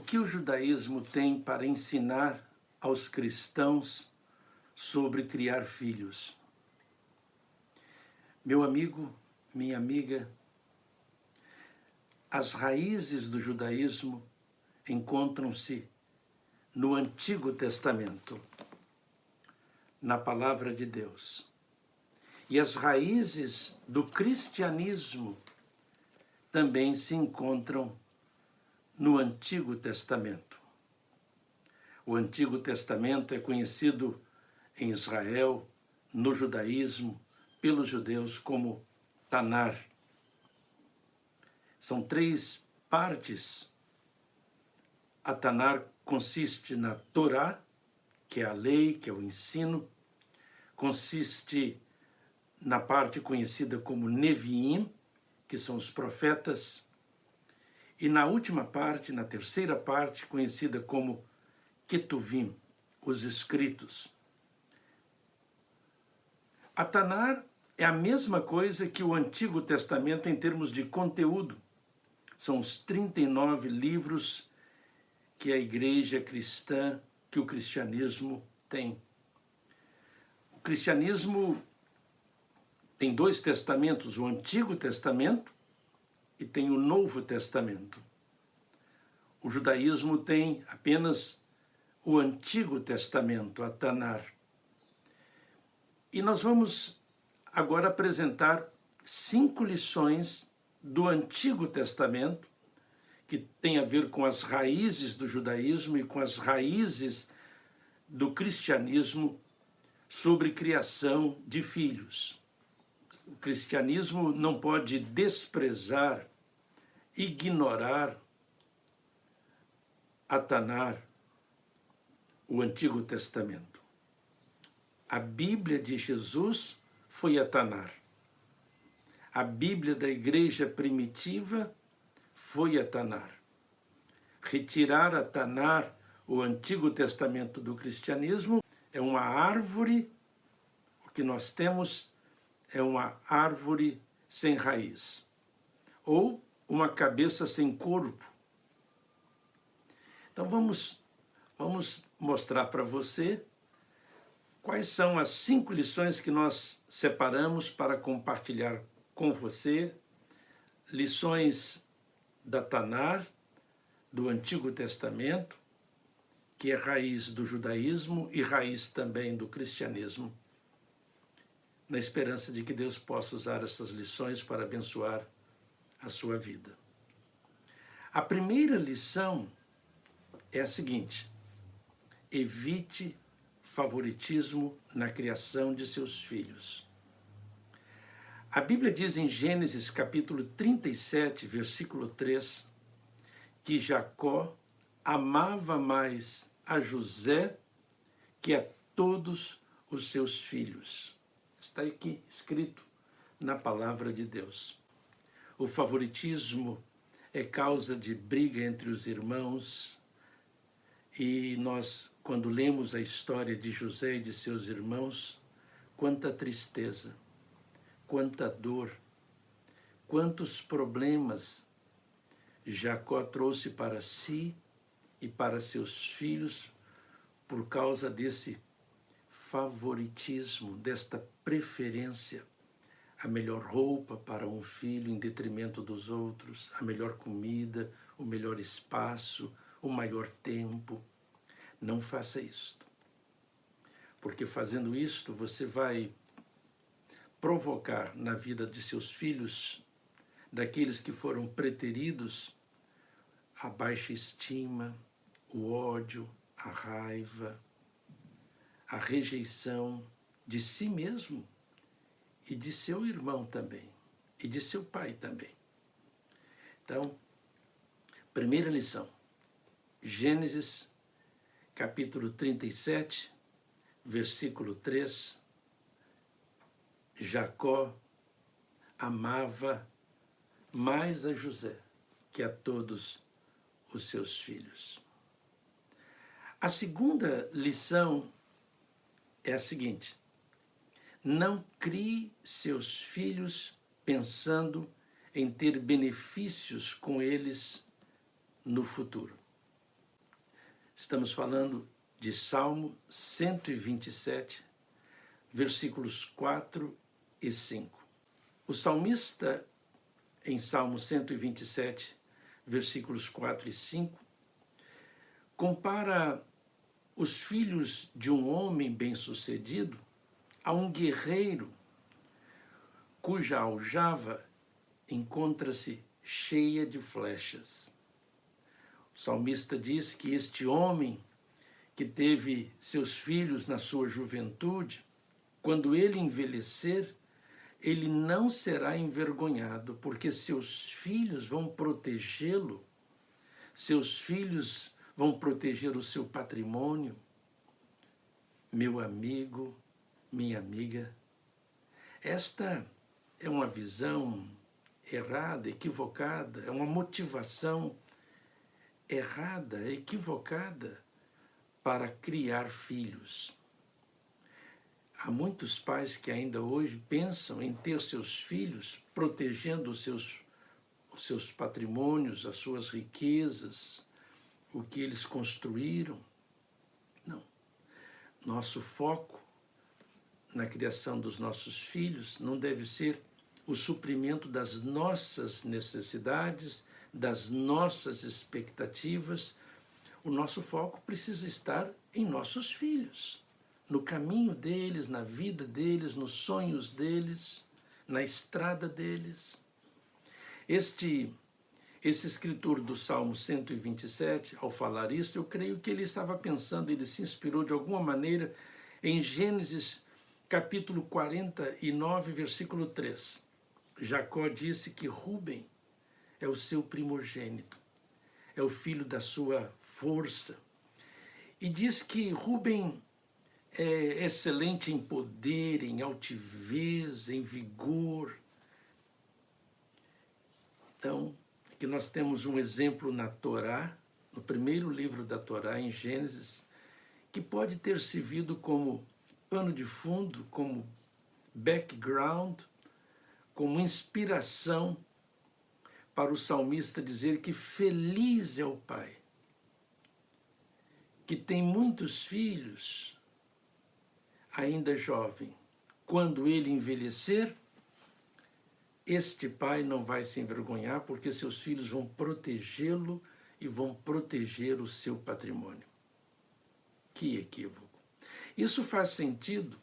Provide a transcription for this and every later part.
que o judaísmo tem para ensinar aos cristãos sobre criar filhos? Meu amigo, minha amiga, as raízes do judaísmo encontram-se no Antigo Testamento, na Palavra de Deus. E as raízes do cristianismo também se encontram no Antigo Testamento. O Antigo Testamento é conhecido em Israel, no judaísmo, pelos judeus como Tanar. São 3 partes. A Tanar consiste na Torá, que é a lei, que é o ensino, consiste na parte conhecida como Neviim, que são os profetas, e na última parte, na terceira parte, conhecida como Ketuvim, os escritos. A Tanar é a mesma coisa que o Antigo Testamento em termos de conteúdo. São os 39 livros que a igreja cristã, que o cristianismo tem. O cristianismo tem 2 testamentos, o Antigo Testamento e tem o Novo Testamento. O judaísmo tem apenas o Antigo Testamento, a Tanar. E nós vamos agora apresentar 5 lições do Antigo Testamento, que tem a ver com as raízes do judaísmo e com as raízes do cristianismo sobre criação de filhos. O cristianismo não pode desprezar, ignorar a Tanar, o Antigo Testamento. A Bíblia de Jesus foi a Tanar. A Bíblia da igreja primitiva foi a Tanar. Retirar a Tanar, o Antigo Testamento do cristianismo, é uma árvore, o que nós temos é uma árvore sem raiz, ou uma cabeça sem corpo. Então vamos mostrar para você quais são as 5 lições que nós separamos para compartilhar com você, lições da Tanar, do Antigo Testamento, que é raiz do judaísmo e raiz também do cristianismo, na esperança de que Deus possa usar essas lições para abençoar a sua vida. A primeira lição é a seguinte: evite favoritismo na criação de seus filhos. A Bíblia diz em Gênesis capítulo 37, versículo 3, que Jacó amava mais a José que a todos os seus filhos. Está aqui escrito na palavra de Deus. O favoritismo é causa de briga entre os irmãos, e nós, quando lemos a história de José e de seus irmãos, quanta tristeza, quanta dor, quantos problemas Jacó trouxe para si e para seus filhos por causa desse favoritismo, desta preferência. A melhor roupa para um filho em detrimento dos outros, a melhor comida, o melhor espaço, o maior tempo. Não faça isto, porque fazendo isto você vai provocar na vida de seus filhos, daqueles que foram preteridos, a baixa estima, o ódio, a raiva, a rejeição de si mesmo e de seu irmão também, e de seu pai também. Então, primeira lição, Gênesis capítulo 37, versículo 3, Jacó amava mais a José que a todos os seus filhos. A segunda lição é a seguinte: não crie seus filhos pensando em ter benefícios com eles no futuro. Estamos falando de Salmo 127, versículos 4 e 5. O salmista, em Salmo 127, versículos 4 e 5, compara os filhos de um homem bem-sucedido a um guerreiro cuja aljava encontra-se cheia de flechas. O salmista diz que este homem que teve seus filhos na sua juventude, quando ele envelhecer, ele não será envergonhado, porque seus filhos vão protegê-lo, seus filhos vão proteger o seu patrimônio. Meu amigo, minha amiga, esta é uma visão errada, equivocada, é uma motivação errada, equivocada para criar filhos. Há muitos pais que ainda hoje pensam em ter seus filhos protegendo os seus patrimônios, as suas riquezas, o que eles construíram. Não. Nosso foco na criação dos nossos filhos não deve ser o suprimento das nossas necessidades, das nossas expectativas. O nosso foco precisa estar em nossos filhos, no caminho deles, na vida deles, nos sonhos deles, na estrada deles. Esse escritor do Salmo 127, ao falar isso, eu creio que ele estava pensando, ele se inspirou de alguma maneira em Gênesis capítulo 49, versículo 3. Jacó disse que Rúben é o seu primogênito, é o filho da sua força. E diz que Rúben é excelente em poder, em altivez, em vigor. Então, aqui nós temos um exemplo na Torá, no primeiro livro da Torá, em Gênesis, que pode ter servido como pano de fundo, como background, como inspiração para o salmista dizer que feliz é o pai, que tem muitos filhos, ainda jovem. Quando ele envelhecer, este pai não vai se envergonhar, porque seus filhos vão protegê-lo e vão proteger o seu patrimônio. Que equívoco! Isso faz sentido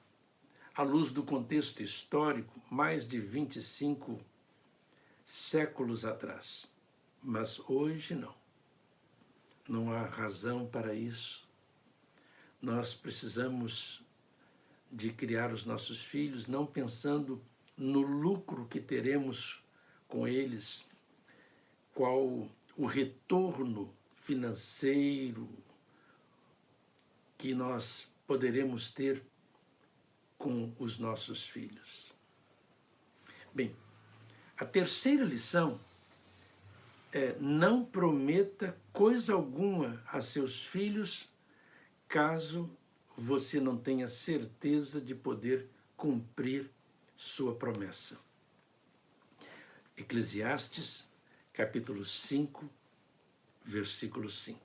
à luz do contexto histórico, mais de 25 séculos atrás. Mas hoje não. Não há razão para isso. Nós precisamos de criar os nossos filhos não pensando no lucro que teremos com eles, qual o retorno financeiro que nós poderemos ter com os nossos filhos. Bem, a terceira lição é: não prometa coisa alguma a seus filhos caso você não tenha certeza de poder cumprir sua promessa. Eclesiastes, capítulo 5, versículo 5.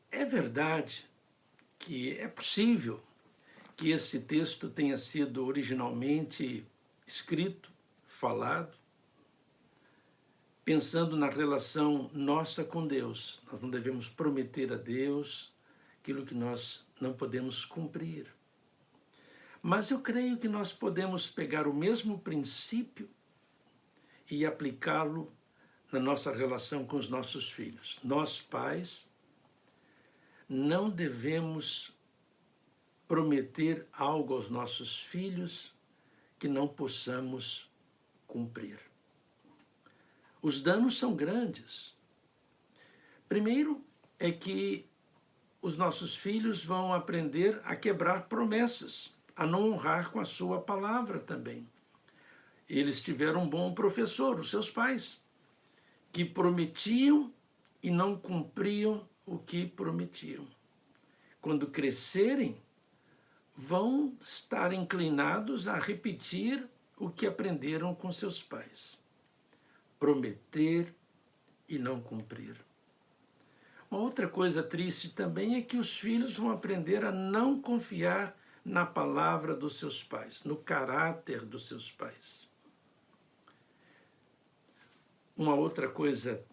É verdade que é possível que esse texto tenha sido originalmente escrito, falado, pensando na relação nossa com Deus. Nós não devemos prometer a Deus aquilo que nós não podemos cumprir. Mas eu creio que nós podemos pegar o mesmo princípio e aplicá-lo na nossa relação com os nossos filhos. Nós, pais, não devemos prometer algo aos nossos filhos que não possamos cumprir. Os danos são grandes. Primeiro é que os nossos filhos vão aprender a quebrar promessas, a não honrar com a sua palavra também. Eles tiveram um bom professor, os seus pais, que prometiam e não cumpriam o que prometiam. Quando crescerem, vão estar inclinados a repetir o que aprenderam com seus pais. Prometer e não cumprir. Uma outra coisa triste também é que os filhos vão aprender a não confiar na palavra dos seus pais, no caráter dos seus pais. Uma outra coisa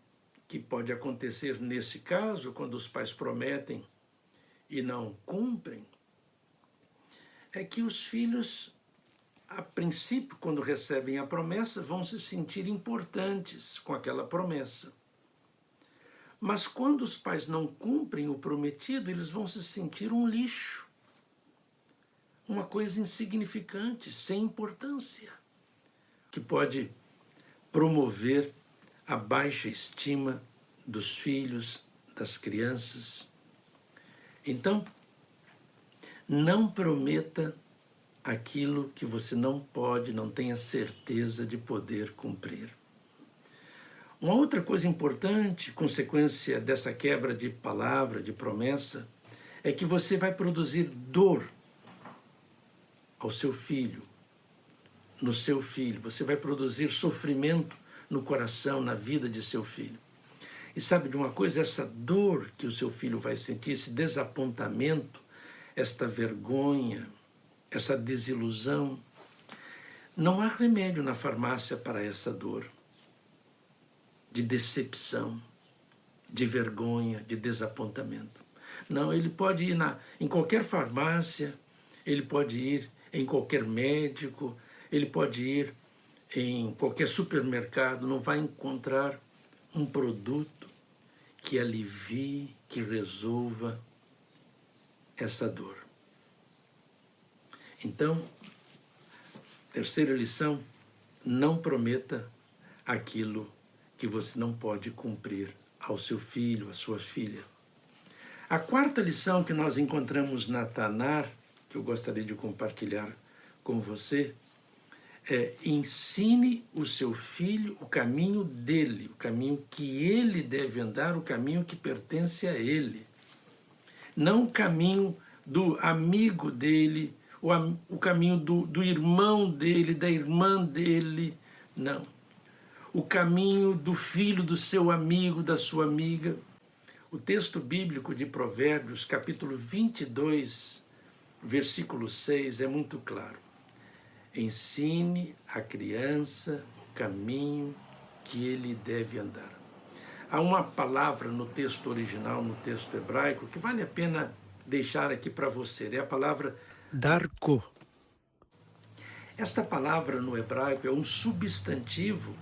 que pode acontecer nesse caso, quando os pais prometem e não cumprem, é que os filhos, a princípio, quando recebem a promessa, vão se sentir importantes com aquela promessa. Mas quando os pais não cumprem o prometido, eles vão se sentir um lixo, uma coisa insignificante, sem importância, que pode promover a baixa estima dos filhos, das crianças. Então, não prometa aquilo que você não pode, não tenha certeza de poder cumprir. Uma outra coisa importante, consequência dessa quebra de palavra, de promessa, é que você vai produzir dor ao seu filho, no seu filho. Você vai produzir sofrimento no coração, na vida de seu filho. E sabe de uma coisa? Essa dor que o seu filho vai sentir, esse desapontamento, esta vergonha, essa desilusão, não há remédio na farmácia para essa dor de decepção, de vergonha, de desapontamento. Não, ele pode ir em qualquer farmácia, ele pode ir em qualquer médico, ele pode ir em qualquer supermercado, não vai encontrar um produto que alivie, que resolva essa dor. Então, terceira lição, não prometa aquilo que você não pode cumprir ao seu filho, à sua filha. A quarta lição que nós encontramos na Tanar, que eu gostaria de compartilhar com você, é: ensine o seu filho o caminho dele, o caminho que ele deve andar, o caminho que pertence a ele. Não o caminho do amigo dele, o caminho do irmão dele, da irmã dele, não. O caminho do filho do seu amigo, da sua amiga. O texto bíblico de Provérbios, capítulo 22, versículo 6, é muito claro. Ensine a criança o caminho que ele deve andar. Há uma palavra no texto original, no texto hebraico, que vale a pena deixar aqui para você. É a palavra darko. Esta palavra no hebraico é um substantivo,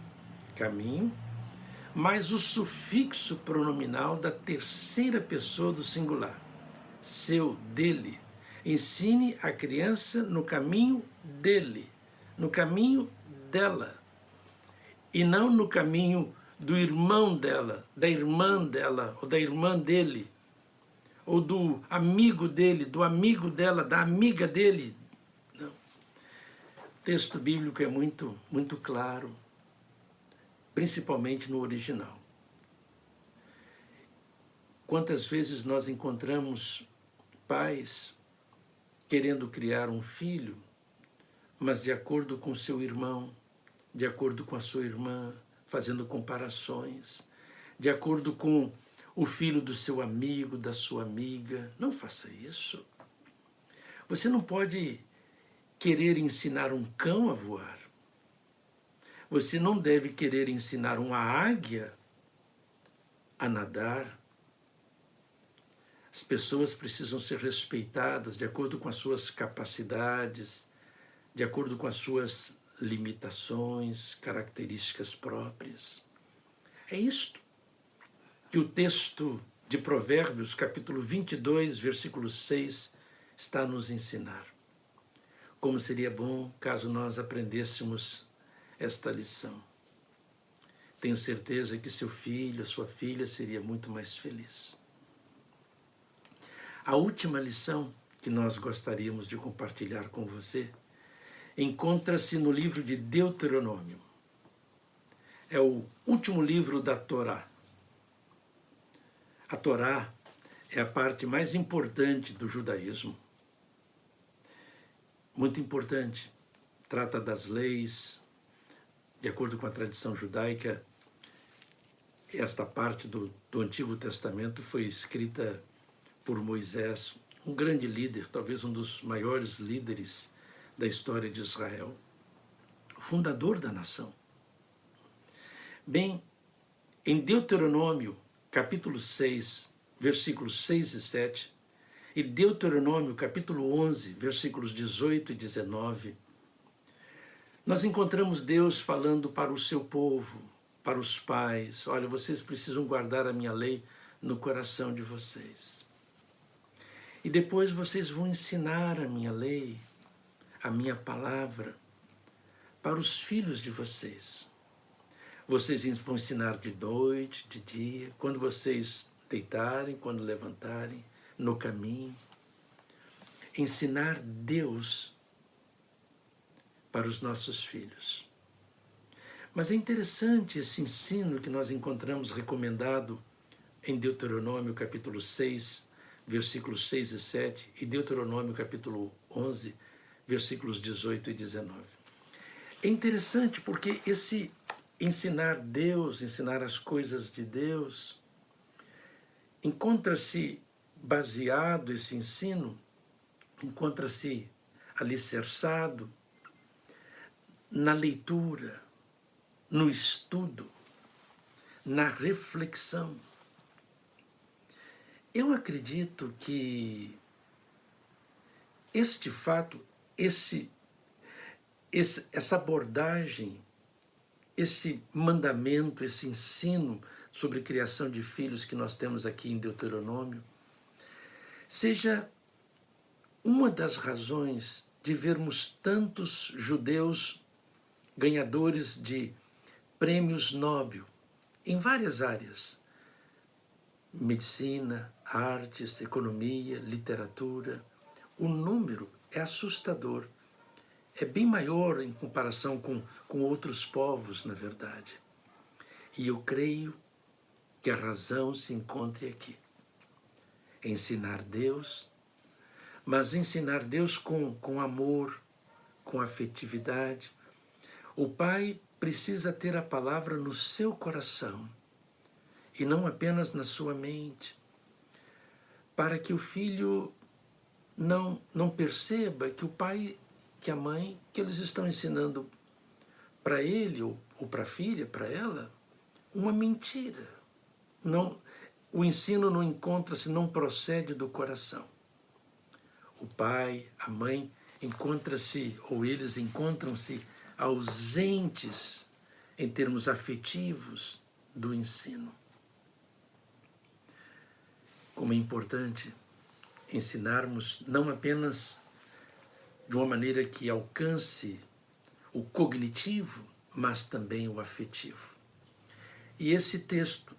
caminho, mais o sufixo pronominal da terceira pessoa do singular, seu, dele. Ensine a criança no caminho dele, no caminho dela, e não no caminho do irmão dela, da irmã dela, ou da irmã dele, ou do amigo dele, do amigo dela, da amiga dele. Não. O texto bíblico é muito, muito claro, principalmente no original. Quantas vezes nós encontramos pais querendo criar um filho, mas de acordo com seu irmão, de acordo com a sua irmã, fazendo comparações, de acordo com o filho do seu amigo, da sua amiga. Não faça isso. Você não pode querer ensinar um cão a voar. Você não deve querer ensinar uma águia a nadar. As pessoas precisam ser respeitadas de acordo com as suas capacidades, de acordo com as suas limitações, características próprias. É isto que o texto de Provérbios, capítulo 22, versículo 6, está a nos ensinar. Como seria bom caso nós aprendêssemos esta lição. Tenho certeza que seu filho, a sua filha, seria muito mais feliz. A última lição que nós gostaríamos de compartilhar com você encontra-se no livro de Deuteronômio. É o último livro da Torá. A Torá é a parte mais importante do judaísmo. Muito importante. Trata das leis. De acordo com a tradição judaica, esta parte do Antigo Testamento foi escrita por Moisés, um grande líder, talvez um dos maiores líderes da história de Israel, o fundador da nação. Bem, em Deuteronômio, capítulo 6, versículos 6 e 7, e Deuteronômio, capítulo 11, versículos 18 e 19, nós encontramos Deus falando para o seu povo, para os pais: olha, vocês precisam guardar a minha lei no coração de vocês. E depois vocês vão ensinar a minha lei, a minha palavra, para os filhos de vocês. Vocês vão ensinar de noite, de dia, quando vocês deitarem, quando levantarem, no caminho. Ensinar Deus para os nossos filhos. Mas é interessante esse ensino que nós encontramos recomendado em Deuteronômio capítulo 6, versículos 6 e 7, e Deuteronômio capítulo 11, versículos 18 e 19. É interessante porque esse ensinar Deus, ensinar as coisas de Deus, encontra-se baseado, esse ensino, encontra-se alicerçado na leitura, no estudo, na reflexão. Eu acredito que este fato, essa abordagem, esse mandamento, esse ensino sobre criação de filhos que nós temos aqui em Deuteronômio, seja uma das razões de vermos tantos judeus ganhadores de prêmios Nobel em várias áreas: medicina, artes, economia, literatura. O número é assustador. É bem maior em comparação com outros povos, na verdade. E eu creio que a razão se encontre aqui. Ensinar Deus, mas ensinar Deus com amor, com afetividade. O pai precisa ter a palavra no seu coração e não apenas na sua mente, para que o filho não perceba que o pai, que a mãe, que eles estão ensinando para ele ou para a filha, para ela, uma mentira. Não, o ensino não encontra-se, não procede do coração. O pai, a mãe, encontra-se, ou eles encontram-se ausentes em termos afetivos do ensino. Como é importante ensinarmos não apenas de uma maneira que alcance o cognitivo, mas também o afetivo. E esse texto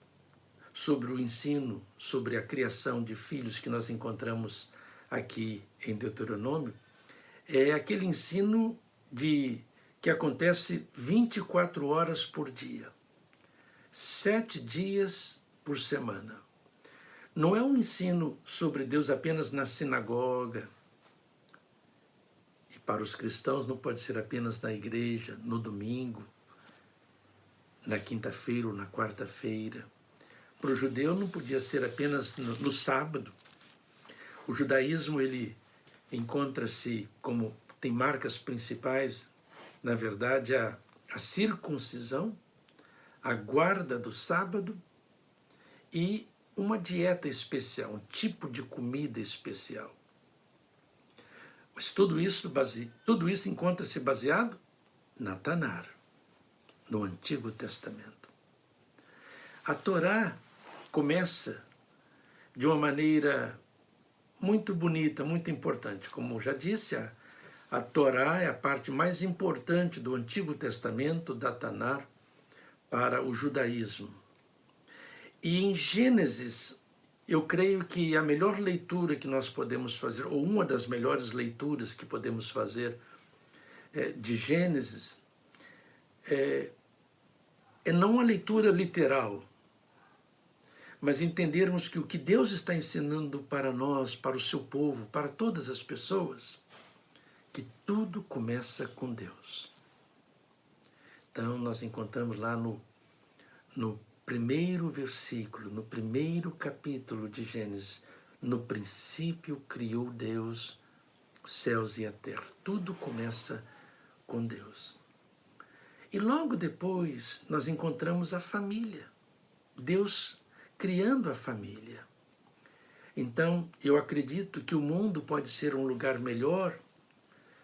sobre o ensino, sobre a criação de filhos que nós encontramos aqui em Deuteronômio, é aquele ensino que acontece 24 horas por dia, 7 dias por semana. Não é um ensino sobre Deus apenas na sinagoga, e para os cristãos não pode ser apenas na igreja, no domingo, na quinta-feira ou na quarta-feira. Para o judeu não podia ser apenas no sábado. O judaísmo, ele encontra-se como, tem marcas principais, na verdade, a circuncisão, a guarda do sábado e uma dieta especial, um tipo de comida especial. Mas tudo isso encontra-se baseado na Tanar, no Antigo Testamento. A Torá começa de uma maneira muito bonita, muito importante. Como já disse, a Torá é a parte mais importante do Antigo Testamento, da Tanar, para o judaísmo. E em Gênesis, eu creio que a melhor leitura que nós podemos fazer, ou uma das melhores leituras que podemos fazer de Gênesis, é não a leitura literal, mas entendermos que o que Deus está ensinando para nós, para o seu povo, para todas as pessoas, que tudo começa com Deus. Então, nós encontramos lá no primeiro versículo, no primeiro capítulo de Gênesis, no princípio criou Deus os céus e a terra. Tudo começa com Deus. E logo depois nós encontramos a família. Deus criando a família. Então, eu acredito que o mundo pode ser um lugar melhor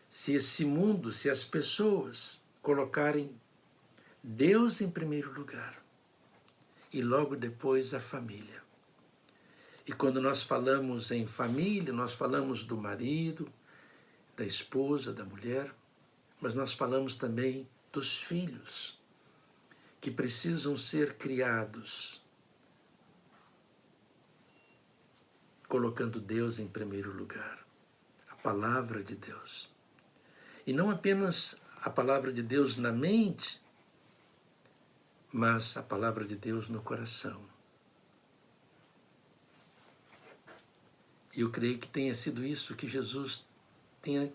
se esse mundo, se as pessoas colocarem Deus em primeiro lugar e logo depois a família. E quando nós falamos em família, nós falamos do marido, da esposa, da mulher, mas nós falamos também dos filhos, que precisam ser criados, colocando Deus em primeiro lugar, a palavra de Deus. E não apenas a palavra de Deus na mente, mas a palavra de Deus no coração. E eu creio que tenha sido isso que Jesus tenha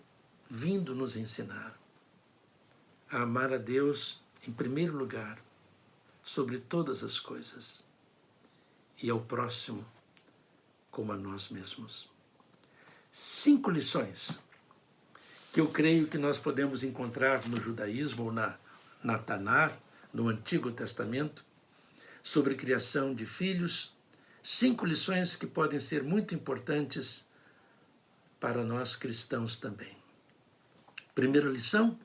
vindo nos ensinar. A amar a Deus em primeiro lugar, sobre todas as coisas, e ao próximo como a nós mesmos. 5 lições que eu creio que nós podemos encontrar no judaísmo ou na Tanar, no Antigo Testamento, sobre criação de filhos. 5 lições que podem ser muito importantes para nós cristãos também. Primeira lição,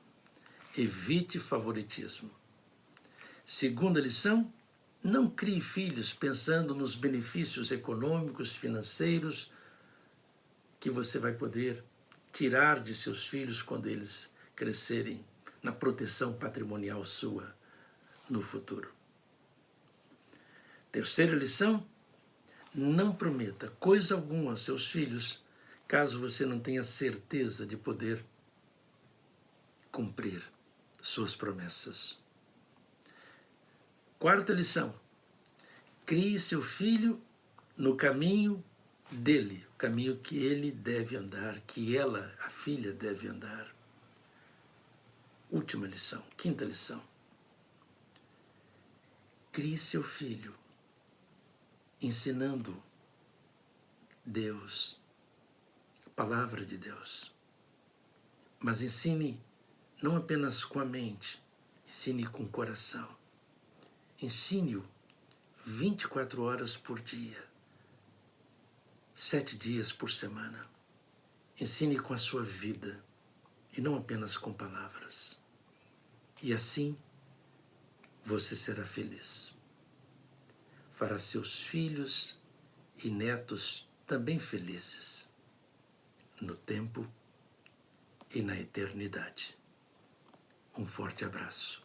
evite favoritismo. Segunda lição, não crie filhos pensando nos benefícios econômicos, financeiros, que você vai poder tirar de seus filhos quando eles crescerem, na proteção patrimonial sua no futuro. Terceira lição, não prometa coisa alguma aos seus filhos, caso você não tenha certeza de poder cumprir suas promessas. Quarta lição, crie seu filho no caminho dele, o caminho que ele deve andar, que ela, a filha, deve andar. Última lição, quinta lição, crie seu filho ensinando Deus, a palavra de Deus. Mas ensine não apenas com a mente, ensine com o coração. Ensine-o 24 horas por dia, 7 dias por semana. Ensine com a sua vida e não apenas com palavras. E assim você será feliz. Fará seus filhos e netos também felizes, no tempo e na eternidade. Um forte abraço.